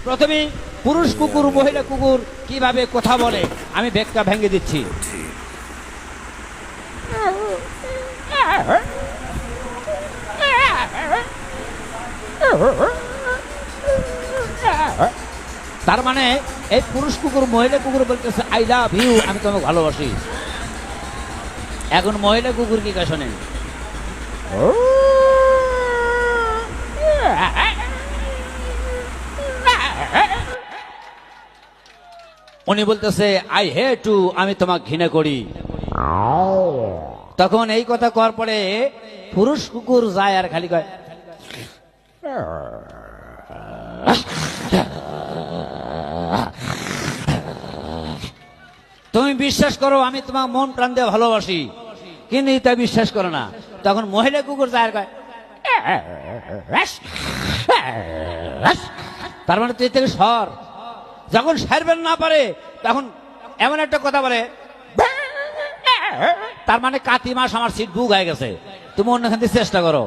প্রথমে পুরুষ কুকুর মহিলা কুকুর কিভাবে কথা বলে আমি ব্যাখ্যা ভেঙে দিচ্ছি। তার মানে এই পুরুষ কুকুর মহিলা কুকুর বলতেছে আই লাভ ইউ, আমি তোমাকে ভালোবাসি। এখন মহিলা কুকুর কি কা শোনেন, উনি বলতেছে আই হেট ইউ, আমি তোমাকে ঘৃণা করি। তখন এই কথা কর পরে পুরুষ কুকুর যায় আর খালি কয় তুমি বিশ্বাস করো আমি তোমাকে মন প্রাণ দিয়ে ভালোবাসি, কিন্তু তা বিশ্বাস করো না। তখন মহিলা কুকুর যায় আর কয় তার মানে তুই থেকে সর। যখন সারবেন না পারে তখন এমন একটা কথা বলে, তার মানে কাতি মাস আমার সিট বুক হয়ে গেছে, তুমি অন্যখান থেকে চেষ্টা করো।